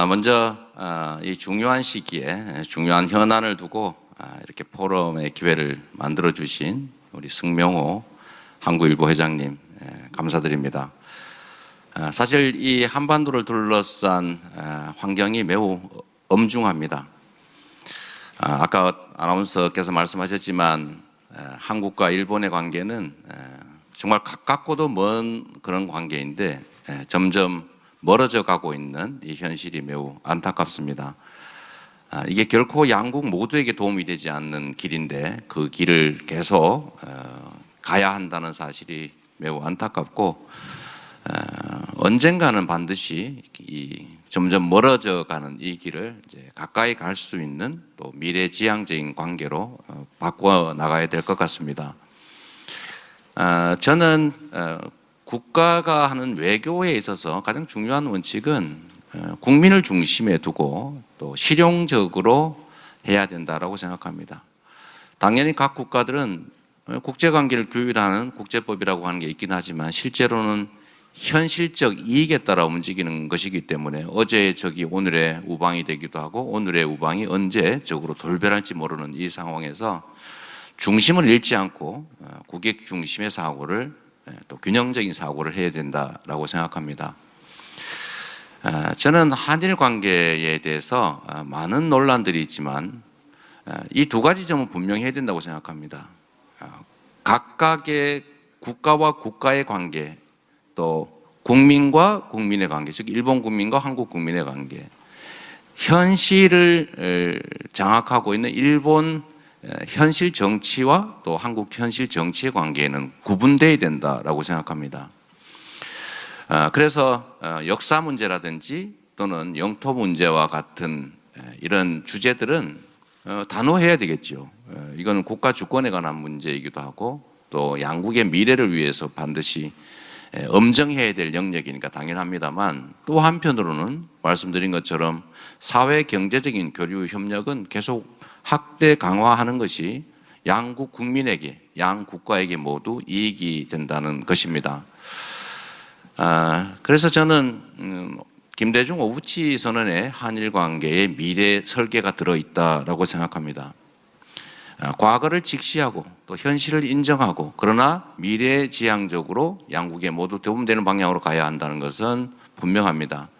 먼저 이 중요한 시기에 중요한 현안을 두고 이렇게 포럼의 기회를 만들어 주신 우리 승명호 한국일보 회장님 감사드립니다. 사실 이 한반도를 둘러싼 환경이 매우 엄중합니다. 아까 아나운서께서 말씀하셨지만 한국과 일본의 관계는 정말 가깝고도 먼 그런 관계인데 점점 멀어져 가고 있는 이 현실이 매우 안타깝습니다. 이게 결코 양국 모두에게 도움이 되지 않는 길인데 그 길을 계속 가야 한다는 사실이 매우 안타깝고 언젠가는 반드시 이 점점 멀어져 가는 이 길을 이제 가까이 갈 수 있는 또 미래지향적인 관계로 바꿔 나가야 될 것 같습니다. 저는 국가가 하는 외교에 있어서 가장 중요한 원칙은 국민을 중심에 두고 또 실용적으로 해야 된다라고 생각합니다. 당연히 각 국가들은 국제관계를 규율하는 국제법이라고 하는 게 있긴 하지만 실제로는 현실적 이익에 따라 움직이는 것이기 때문에 어제의 적이 오늘의 우방이 되기도 하고 오늘의 우방이 언제 적으로 돌변할지 모르는 이 상황에서 중심을 잃지 않고 국익 중심의 사고를 또 균형적인 사고를 해야 된다라고 생각합니다. 저는 한일 관계에 대해서 많은 논란들이 있지만 이 두 가지 점은 분명히 해야 된다고 생각합니다. 각각의 국가와 국가의 관계, 또 국민과 국민의 관계, 즉 일본 국민과 한국 국민의 관계, 현실을 장악하고 있는 일본 현실 정치와 또 한국 현실 정치의 관계는 구분되어야 된다라고 생각합니다. 그래서 역사 문제라든지 또는 영토 문제와 같은 이런 주제들은 단호해야 되겠죠. 이건 국가 주권에 관한 문제이기도 하고 또 양국의 미래를 위해서 반드시 엄정해야 될 영역이니까 당연합니다만 또 한편으로는 말씀드린 것처럼 사회 경제적인 교류 협력은 계속 확대 강화하는 것이 양국 국민에게 양 국가에게 모두 이익이 된다는 것입니다. 그래서 저는 김대중 오부치 선언에 한일 관계의 미래 설계가 들어있다라고 생각합니다. 과거를 직시하고 또 현실을 인정하고 그러나 미래지향적으로 양국에 모두 도움되는 방향으로 가야 한다는 것은 분명합니다.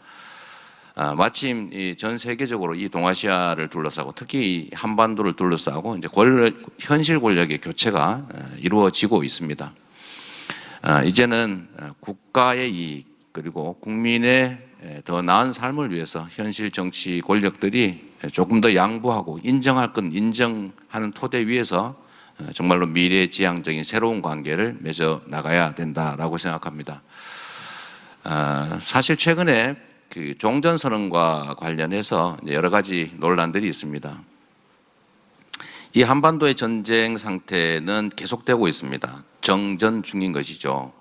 마침 전 세계적으로 이 동아시아를 둘러싸고 특히 한반도를 둘러싸고 이제 현실 권력의 교체가 이루어지고 있습니다. 이제는 국가의 이익 그리고 국민의 더 나은 삶을 위해서 현실 정치 권력들이 조금 더 양보하고 인정할 건 인정하는 토대 위에서 정말로 미래지향적인 새로운 관계를 맺어 나가야 된다라고 생각합니다. 사실 최근에 그 종전선언과 관련해서 여러 가지 논란들이 있습니다. 이 한반도의 전쟁 상태는 계속되고 있습니다. 정전 중인 것이죠.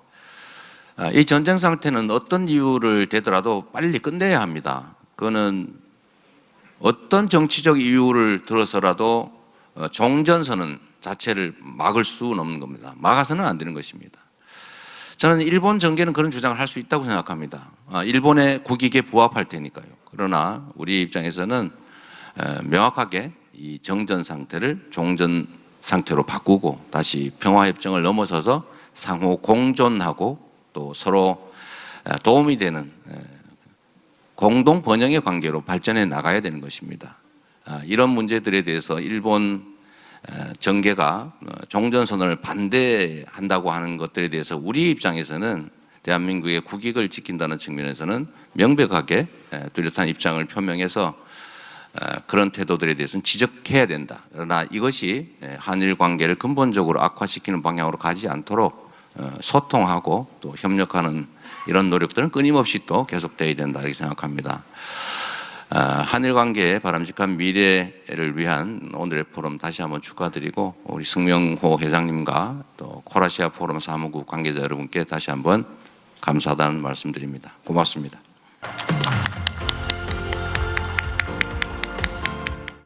이 전쟁 상태는 어떤 이유를 대더라도 빨리 끝내야 합니다. 그거는 어떤 정치적 이유를 들어서라도 종전선언 자체를 막을 수는 없는 겁니다. 막아서는 안 되는 것입니다. 저는 일본 정계는 그런 주장을 할 수 있다고 생각합니다. 일본의 국익에 부합할 테니까요. 그러나 우리 입장에서는 명확하게 이 정전 상태를 종전 상태로 바꾸고 다시 평화협정을 넘어서서 상호 공존하고 또 서로 도움이 되는 공동 번영의 관계로 발전해 나가야 되는 것입니다. 이런 문제들에 대해서 일본 정계가 종전선언을 반대한다고 하는 것들에 대해서 우리 입장에서는 대한민국의 국익을 지킨다는 측면에서는 명백하게 뚜렷한 입장을 표명해서 그런 태도들에 대해서는 지적해야 된다. 그러나 이것이 한일 관계를 근본적으로 악화시키는 방향으로 가지 않도록 소통하고 또 협력하는 이런 노력들은 끊임없이 또 계속돼야 된다 이렇게 생각합니다. 한일 관계의 바람직한 미래를 위한 오늘의 포럼 다시 한번 축하드리고 우리 승명호 회장님과 또 코라시아 포럼 사무국 관계자 여러분께 다시 한번 감사하다는 말씀드립니다. 고맙습니다.